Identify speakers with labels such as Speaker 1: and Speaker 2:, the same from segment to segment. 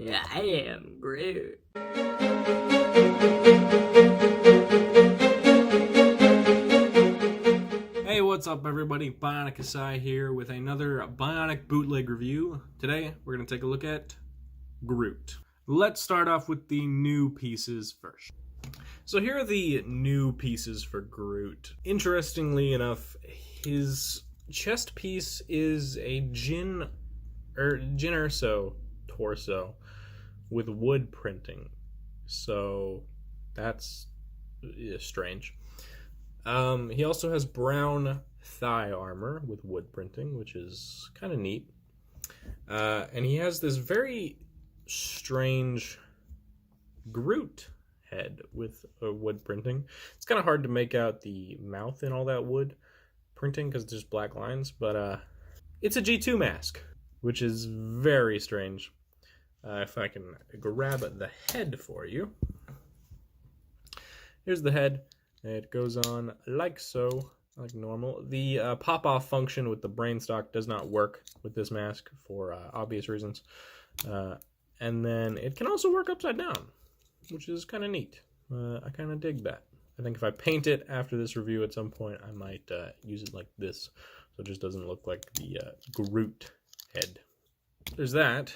Speaker 1: I am Groot.
Speaker 2: Hey, what's up everybody? Bionic Asai here with another Bionic bootleg review. Today, we're going to take a look at Groot. Let's start off with the new pieces first. So here are the new pieces for Groot. Interestingly enough, his chest piece is a Jin Urso torso with wood printing. So that's strange. He also has brown thigh armor with wood printing, which is kind of neat. And he has this very strange Groot head with wood printing. It's kind of hard to make out the mouth in all that wood printing because there's black lines, but it's a G2 mask, which is very strange. If I can grab the head for you. Here's the head. It goes on like so, like normal. The pop-off function with the brain stock does not work with this mask for obvious reasons. And then it can also work upside down, which is kind of neat. I kind of dig that. I think if I paint it after this review at some point, I might use it like this, so it just doesn't look like the Groot head. There's that.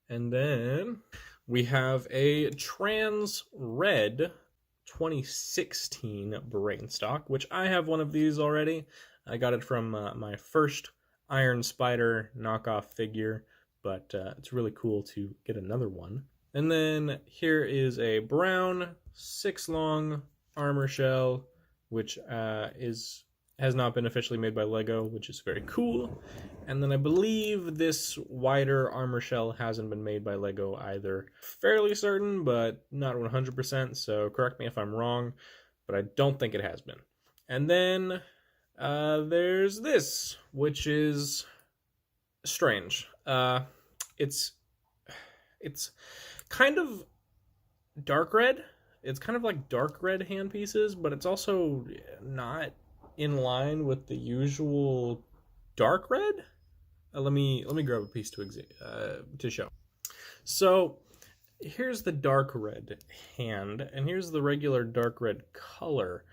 Speaker 2: And then we have a trans red 2016 brain stock, which I have one of these already. I got it from my first Iron Spider knockoff figure, but it's really cool to get another one. And then here is a brown 6-long armor shell, which has not been officially made by Lego, which is very cool. And then I believe this wider armor shell hasn't been made by Lego either. Fairly certain, but not 100%, so correct me if I'm wrong, but I don't think it has been. And then there's this, which is strange. It's kind of dark red. It's kind of like dark red hand pieces, but it's also not in line with the usual dark red. Let me grab a piece to show. So here's the dark red hand, and here's the regular dark red color,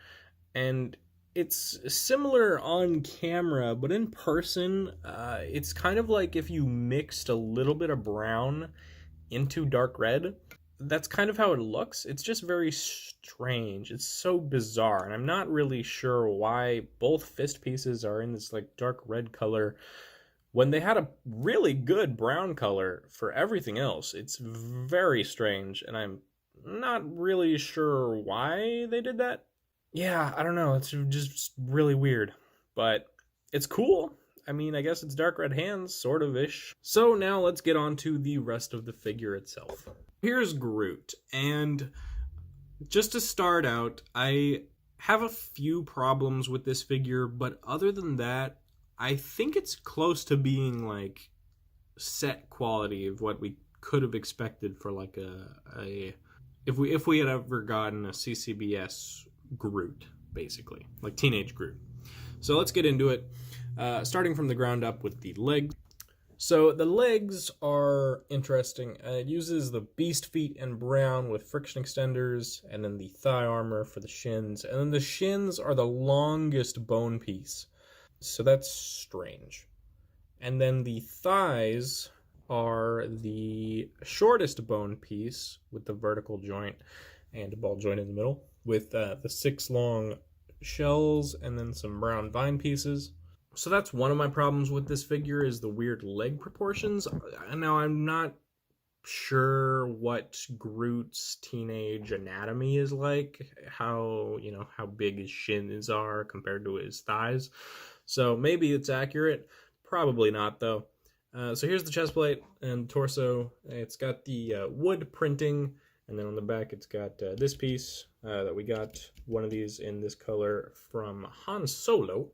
Speaker 2: and it's similar on camera, but in person, it's kind of like if you mixed a little bit of brown into dark red. That's kind of how it looks. It's just very strange. It's so bizarre, and I'm not really sure why both fist pieces are in this like dark red color when they had a really good brown color for everything else. It's very strange, and I'm not really sure why they did that. Yeah, I don't know. It's just really weird, but it's cool. I mean, I guess it's dark red hands, sort of-ish. So now let's get on to the rest of the figure itself. Here's Groot, and just to start out, I have a few problems with this figure, but other than that, I think it's close to being like set quality of what we could have expected for like if we had ever gotten a CCBS Groot, basically, like Teenage Groot. So let's get into it, starting from the ground up with the legs. So the legs are interesting. It uses the beast feet in brown with friction extenders, and then the thigh armor for the shins. And then the shins are the longest bone piece. So that's strange. And then the thighs are the shortest bone piece with the vertical joint and a ball joint in the middle, with the 6 long shells and then some brown vine pieces. So that's one of my problems with this figure, is the weird leg proportions. Now, I'm not sure what Groot's teenage anatomy is like, how big his shins are compared to his thighs. So maybe it's accurate. Probably not, though. So here's the chest plate and torso. It's got the wood printing, and then on the back it's got this piece that we got one of these in this color from Han Solo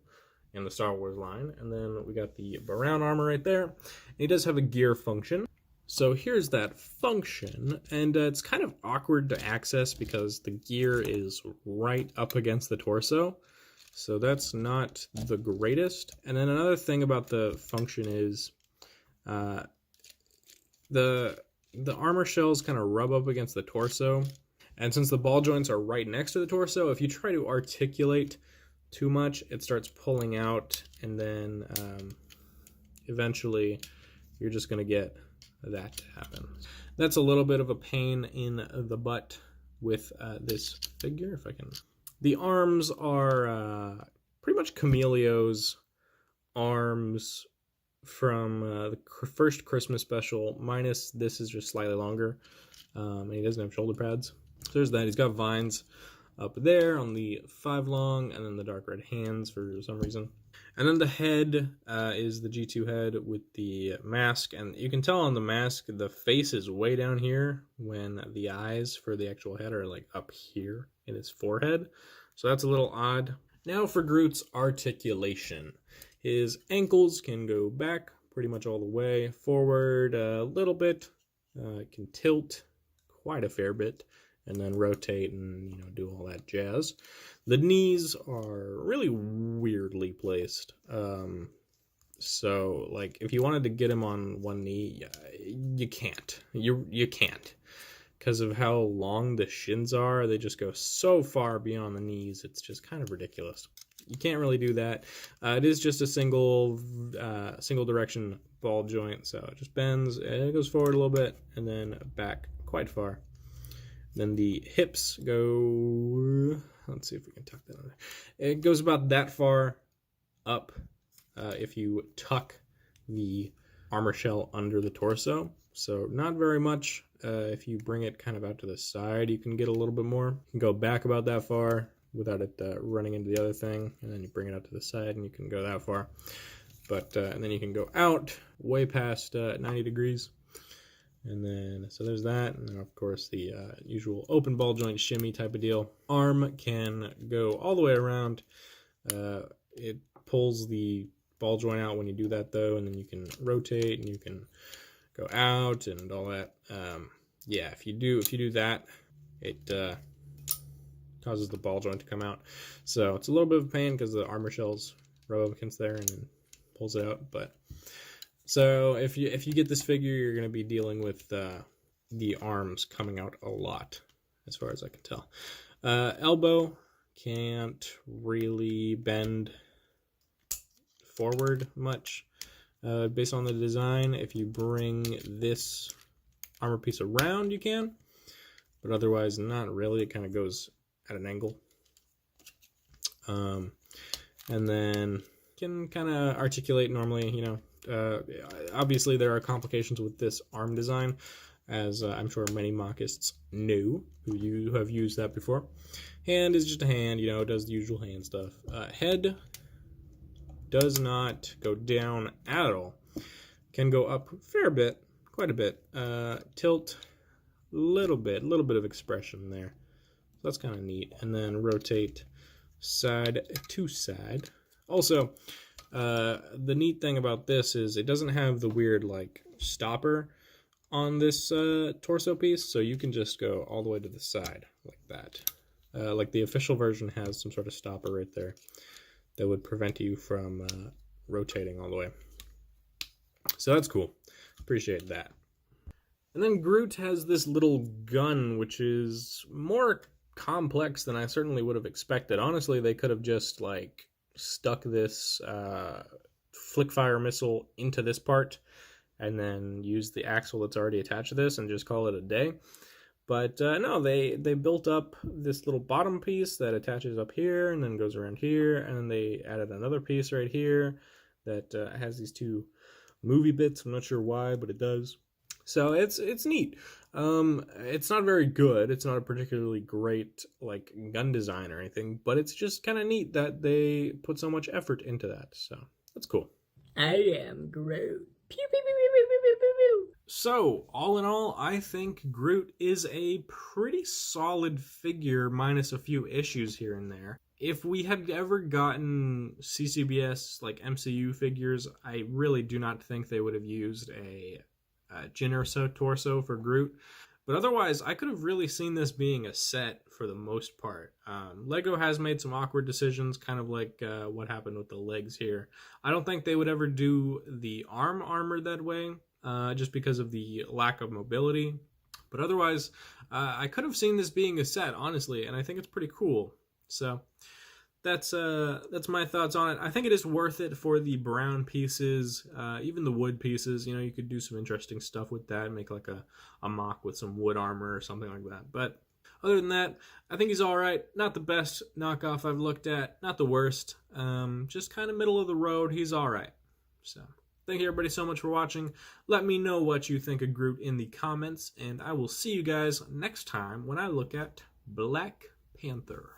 Speaker 2: in the Star Wars line, and then we got the brown armor right there. He does have a gear function. So here's that function, and it's kind of awkward to access because the gear is right up against the torso. So that's not the greatest. And then another thing about the function is the the armor shells kind of rub up against the torso. And since the ball joints are right next to the torso, if you try to articulate too much, it starts pulling out, and then eventually you're just going to get that to happen. That's a little bit of a pain in the butt with this figure, if I can. The arms are pretty much Chameleo's arms from the first Christmas special, minus this is just slightly longer, and he doesn't have shoulder pads. So there's that. He's got vines up there on the 5 long, and then the dark red hands for some reason. And then the head is the G2 head with the mask, and you can tell on the mask the face is way down here when the eyes for the actual head are like up here in his forehead. So that's a little odd. Now for Groot's articulation. His ankles can go back pretty much all the way, forward a little bit, can tilt quite a fair bit, and then rotate and do all that jazz. The knees are really weirdly placed. So like if you wanted to get him on one knee, you can't. You can't. Because of how long the shins are, they just go so far beyond the knees. It's just kind of ridiculous. You can't really do that. It is just a single direction ball joint, so it just bends and it goes forward a little bit and then back quite far. Then the hips go, let's see if we can tuck that on there. It goes about that far up if you tuck the armor shell under the torso. So not very much. If you bring it kind of out to the side, you can get a little bit more. You can go back about that far without it running into the other thing, and then you bring it out to the side and you can go that far. But and then you can go out way past 90 degrees. And then, so there's that, and then of course the usual open ball joint shimmy type of deal. Arm can go all the way around. It pulls the ball joint out when you do that though, and then you can rotate and you can go out and all that. Yeah, if you do that, it causes the ball joint to come out. So it's a little bit of a pain because the armor shells rub up against there and then pulls it out, but. So if you get this figure, you're going to be dealing with the arms coming out a lot, as far as I can tell. Elbow can't really bend forward much based on the design. If you bring this armor piece around, you can, but otherwise not really. It kind of goes at an angle. And then can kind of articulate normally, obviously there are complications with this arm design, as I'm sure many mockists know who have used that before. Hand is just a hand, it does the usual hand stuff. Head does not go down at all. Can go up a fair bit, quite a bit. Tilt, little bit of expression there. So that's kind of neat. And then rotate side to side. Also, the neat thing about this is it doesn't have the weird stopper on this torso piece, so you can just go all the way to the side like that. Like the official version has some sort of stopper right there that would prevent you from rotating all the way. So that's cool. Appreciate that. And then Groot has this little gun, which is more complex than I certainly would have expected. Honestly, they could have just stuck this flick fire missile into this part and then use the axle that's already attached to this and just call it a day. But no, they built up this little bottom piece that attaches up here and then goes around here, and then they added another piece right here that has these two movie bits. I'm not sure why, but it does. So it's neat. It's not very good. It's not a particularly great gun design or anything, but it's just kind of neat that they put so much effort into that. So that's cool.
Speaker 1: I am Groot. Pew, pew, pew, pew, pew, pew, pew, pew.
Speaker 2: So all in all, I think Groot is a pretty solid figure, minus a few issues here and there. If we had ever gotten CCBS MCU figures, I really do not think they would have used a Jyn torso for Groot. But otherwise, I could have really seen this being a set for the most part. Lego has made some awkward decisions, kind of like what happened with the legs here. I don't think they would ever do the arm armor that way, just because of the lack of mobility. But otherwise, I could have seen this being a set, honestly, and I think it's pretty cool. So that's my thoughts on it. I think it is worth it for the brown pieces, even the wood pieces. You know, you could do some interesting stuff with that, make like a mock with some wood armor or something like that. But other than that, I think he's all right. Not the best knockoff I've looked at, not the worst. Just kind of middle of the road. He's all right. So thank you everybody so much for watching. Let me know what you think of Groot in the comments, and I will see you guys next time when I look at Black Panther.